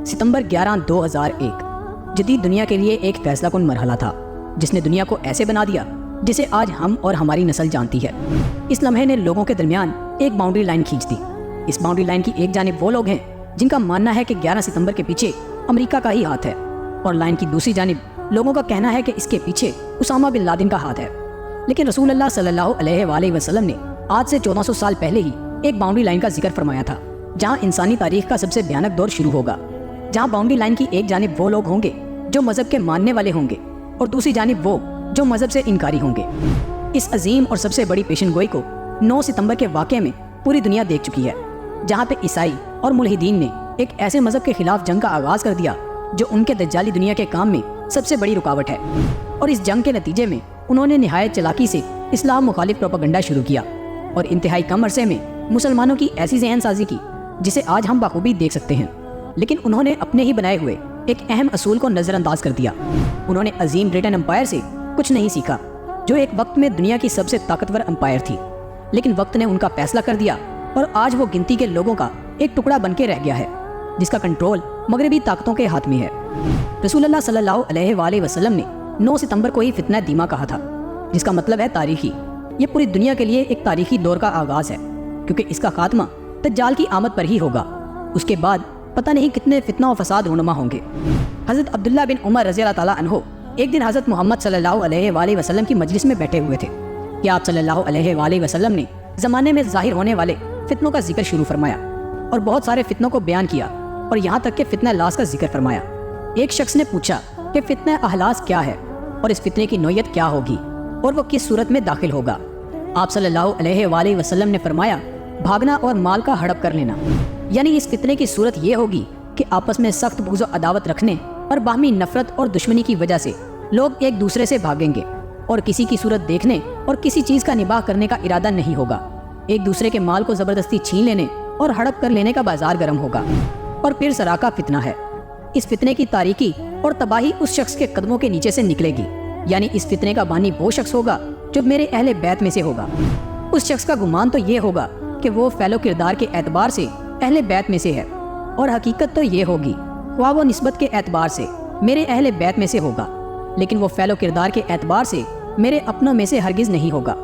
ستمبر 11 2001 جدید دنیا کے لیے ایک فیصلہ کن مرحلہ تھا جس نے دنیا کو ایسے بنا دیا جسے آج ہم اور ہماری نسل جانتی ہے۔ اس لمحے نے لوگوں کے درمیان ایک باؤنڈری لائن کھینچ دی۔ اس باؤنڈری لائن کی ایک جانب وہ لوگ ہیں جن کا ماننا ہے کہ 11 ستمبر کے پیچھے امریکہ کا ہی ہاتھ ہے، اور لائن کی دوسری جانب لوگوں کا کہنا ہے کہ اس کے پیچھے اسامہ بن لادن کا ہاتھ ہے۔ لیکن رسول اللہ صلی اللہ علیہ وآلہ وسلم نے آج سے 1400 سال پہلے ہی ایک باؤنڈری لائن کا ذکر فرمایا تھا، جہاں انسانی تاریخ کا سب سے بھیانک دور شروع ہوگا، جہاں باؤنڈری لائن کی ایک جانب وہ لوگ ہوں گے جو مذہب کے ماننے والے ہوں گے اور دوسری جانب وہ جو مذہب سے انکاری ہوں گے۔ اس عظیم اور سب سے بڑی پیشن گوئی کو 9 ستمبر کے واقعے میں پوری دنیا دیکھ چکی ہے، جہاں پہ عیسائی اور ملحدین نے ایک ایسے مذہب کے خلاف جنگ کا آغاز کر دیا جو ان کے دجالی دنیا کے کام میں سب سے بڑی رکاوٹ ہے، اور اس جنگ کے نتیجے میں انہوں نے نہایت چلاکی سے اسلام مخالف پروپیگنڈا شروع کیا اور انتہائی کم عرصے میں مسلمانوں کی ایسی ذہن سازی کی جسے آج ہم بخوبی دیکھ سکتے ہیں۔ لیکن انہوں نے اپنے ہی بنائے ہوئے ایک اہم اصول کو نظر انداز کر دیا۔ انہوں نے عظیم برٹن امپائر سے کچھ نہیں سیکھا، جو ایک وقت میں دنیا کی سب سے طاقتور امپائر تھی، لیکن وقت نے ان کا فیصلہ کر دیا اور آج وہ گنتی کے لوگوں کا ایک ٹکڑا بن کے رہ گیا ہے جس کا کنٹرول مغربی طاقتوں کے ہاتھ میں ہے۔ رسول اللہ صلی اللہ علیہ وآلہ وسلم نے 9 ستمبر کو ہی فتنہ دیما کہا تھا، جس کا مطلب ہے تاریخی۔ یہ پوری دنیا کے لیے ایک تاریخی دور کا آغاز ہے، کیونکہ اس کا خاتمہ دجال کی آمد پر ہی ہوگا۔ اس کے بعد پتہ نہیں کتنے فتنہ و فساد رونما ہوں گے۔ حضرت عبداللہ بن عمر رضی اللہ تعالیٰ عنہ ایک دن حضرت محمد صلی اللہ علیہ وآلہ وسلم کی مجلس میں بیٹھے ہوئے تھے کہ آپ صلی اللہ علیہ وآلہ وسلم نے زمانے میں ظاہر ہونے والے فتنوں کا ذکر شروع فرمایا اور بہت سارے فتنوں کو بیان کیا، اور یہاں تک کہ فتنہ لاس کا ذکر فرمایا۔ ایک شخص نے پوچھا کہ فتنہ احلاس کیا ہے اور اس فتنے کی نوعیت کیا ہوگی اور وہ کس صورت میں داخل ہوگا؟ آپ صلی اللہ علیہ وآلہ وسلم نے فرمایا، بھاگنا اور مال کا ہڑپ کر لینا۔ یعنی اس فتنے کی صورت یہ ہوگی کہ آپس میں سخت بغض و عداوت رکھنے اور باہمی نفرت اور دشمنی کی وجہ سے لوگ ایک دوسرے سے بھاگیں گے اور کسی کی صورت دیکھنے اور کسی چیز کا نباہ کرنے کا ارادہ نہیں ہوگا۔ ایک دوسرے کے مال کو زبردستی چھین لینے اور ہڑپ کر لینے کا بازار گرم ہوگا، اور پھر سراقہ فتنہ ہے۔ اس فتنے کی تاریکی اور تباہی اس شخص کے قدموں کے نیچے سے نکلے گی، یعنی اس فتنے کا بانی وہ شخص ہوگا جو میرے اہل بیت میں سے ہوگا۔ اس شخص کا گمان تو یہ ہوگا کہ وہ فعل و کردار کے اعتبار سے اہل بیت میں سے ہے، اور حقیقت تو یہ ہوگی خواہ وہ نسبت کے اعتبار سے میرے اہل بیت میں سے ہوگا، لیکن وہ فعل و کردار کے اعتبار سے میرے اپنوں میں سے ہرگز نہیں ہوگا۔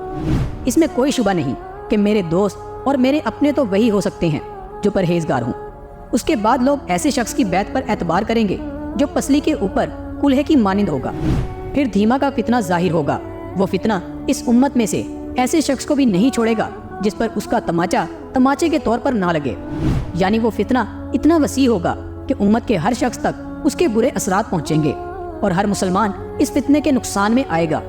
اس میں کوئی شبہ نہیں کہ میرے دوست اور میرے اپنے تو وہی ہو سکتے ہیں جو پرہیزگار ہوں۔ اس کے بعد لوگ ایسے شخص کی بیت پر اعتبار کریں گے جو پسلی کے اوپر کولہے کی مانند ہوگا۔ پھر دھیما کا فتنہ ظاہر ہوگا۔ وہ فتنہ اس امت میں سے ایسے شخص کو بھی نہیں چھوڑے گا جس پر اس کا تماچا تماچے کے طور پر نہ لگے، یعنی وہ فتنہ اتنا وسیع ہوگا کہ امت کے ہر شخص تک اس کے برے اثرات پہنچیں گے اور ہر مسلمان اس فتنے کے نقصان میں آئے گا۔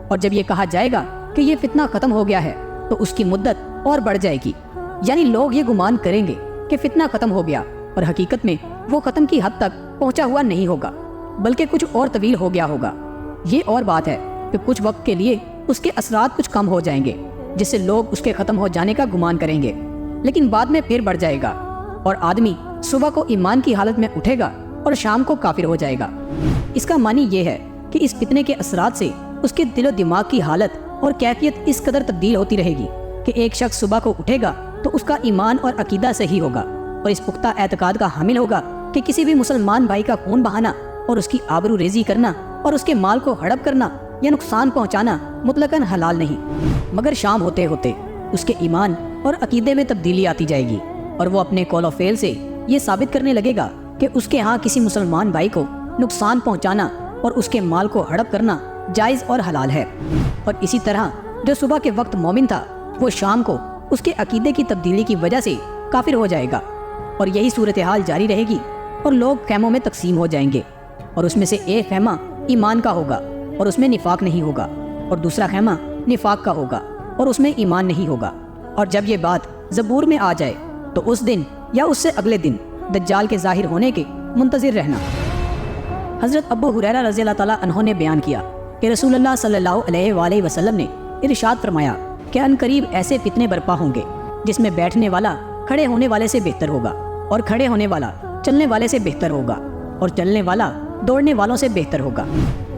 اور جب یہ کہا جائے گا کہ یہ فتنہ ختم ہو گیا ہے تو اس کی مدت اور بڑھ جائے گی، یعنی لوگ یہ گمان کریں گے کہ فتنہ ختم ہو گیا، اور حقیقت میں وہ ختم کی حد تک پہنچا ہوا نہیں ہوگا، بلکہ کچھ اور طویل ہو گیا ہوگا۔ یہ اور بات ہے کہ کچھ وقت کے لیے اس کے اثرات کچھ کم ہو جائیں گے، جس سے لوگ اس کے ختم ہو جانے کا گمان کریں گے، لیکن بعد میں پھر بڑھ جائے گا، اور آدمی صبح کو ایمان کی حالت میں اٹھے گا اور شام کو کافر ہو جائے گا۔ اس کا معنی یہ ہے کہ اس فتنے کے اثرات سے اس کے دل و دماغ کی حالت اور کیفیت اس قدر تبدیل ہوتی رہے گی کہ ایک شخص صبح کو اٹھے گا تو اس کا ایمان اور عقیدہ صحیح ہوگا، اور اس پختہ اعتقاد کا حامل ہوگا کہ کسی بھی مسلمان بھائی کا خون بہانا اور اس کی آبرو ریزی کرنا اور اس کے مال کو ہڑپ کرنا یا نقصان پہنچانا مطلقاً حلال نہیں۔ مگر شام ہوتے ہوتے اس کے ایمان اور عقیدے میں تبدیلی آتی جائے گی، اور وہ اپنے قول و فعل سے یہ ثابت کرنے لگے گا کہ اس کے ہاں کسی مسلمان بھائی کو نقصان پہنچانا اور اس کے مال کو ہڑپ کرنا جائز اور حلال ہے۔ اور اسی طرح جو صبح کے وقت مومن تھا وہ شام کو اس کے عقیدے کی تبدیلی کی وجہ سے کافر ہو جائے گا، اور یہی صورتحال جاری رہے گی، اور لوگ خیموں میں تقسیم ہو جائیں گے، اور اس میں سے ایک خیمہ ایمان کا ہوگا اور اس میں نفاق نہیں ہوگا، اور دوسرا خیمہ نفاق کا ہوگا اور اس میں ایمان نہیں ہوگا۔ اور جب یہ بات زبور میں آ جائے تو اس دن یا اس سے اگلے دن دجال کے ظاہر ہونے کے منتظر رہنا۔ حضرت ابو ہریرہ رضی اللہ تعالیٰ عنہ نے بیان کیا کہ رسول اللہ صلی اللہ علیہ وآلہ وسلم نے ارشاد فرمایا کہ عنقریب ایسے فتنے برپا ہوں گے جس میں بیٹھنے والا کھڑے ہونے والے سے بہتر ہوگا، اور کھڑے ہونے والا چلنے والے سے بہتر ہوگا، اور چلنے والا دوڑنے والوں سے بہتر ہوگا۔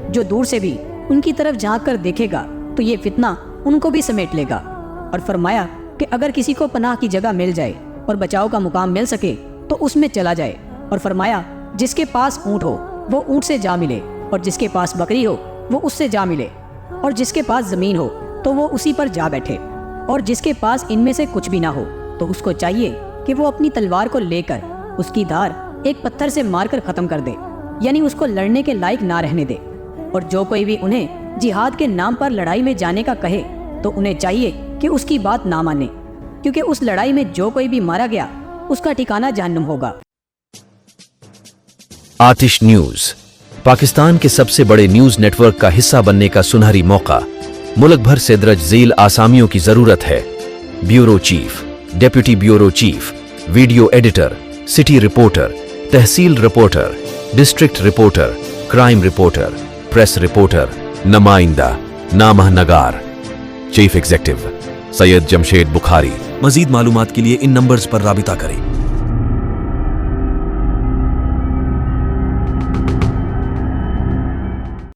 جو دور سے بھی ان کی طرف جھانک کر دیکھے گا تو یہ فتنہ ان کو بھی سمیٹ لے گا۔ اور فرمایا کہ اگر کسی کو پناہ کی جگہ مل جائے اور بچاؤ کا مقام مل سکے تو اس میں چلا جائے، اور فرمایا جس کے پاس اونٹ ہو وہ اونٹ سے جا ملے، اور جس کے پاس بکری ہو وہ اس سے جا ملے، اور جس کے پاس زمین ہو تو وہ اسی پر جا بیٹھے، اور جس کے پاس ان میں سے کچھ بھی نہ ہو تو اس کو چاہیے کہ وہ اپنی تلوار کو لے کر اس کی دھار ایک پتھر سے مار کر ختم کر دے، یعنی اس کو لڑنے کے لائق نہ رہنے دے۔ اور جو کوئی بھی انہیں جہاد کے نام پر لڑائی میں جانے کا کہے تو انہیں چاہیے کہ اس کی بات نہ مانے، کیونکہ اس لڑائی میں جو کوئی بھی مارا گیا اس کا ٹھکانہ جہنم ہوگا۔ آتش نیوز پاکستان کے سب سے بڑے نیوز نیٹ ورک کا حصہ بننے کا سنہری موقع، ملک بھر سے درج ذیل آسامیوں کی ضرورت ہے۔ Bureau chief, deputy bureau chief, video editor, city reporter, tehsil reporter, district reporter, crime reporter, press reporter, نمائندہ، نامہ نگار۔ Chief executive Syed Jamshed Bukhari. مزید معلومات کے لیے ان نمبرز پر رابطہ کریں۔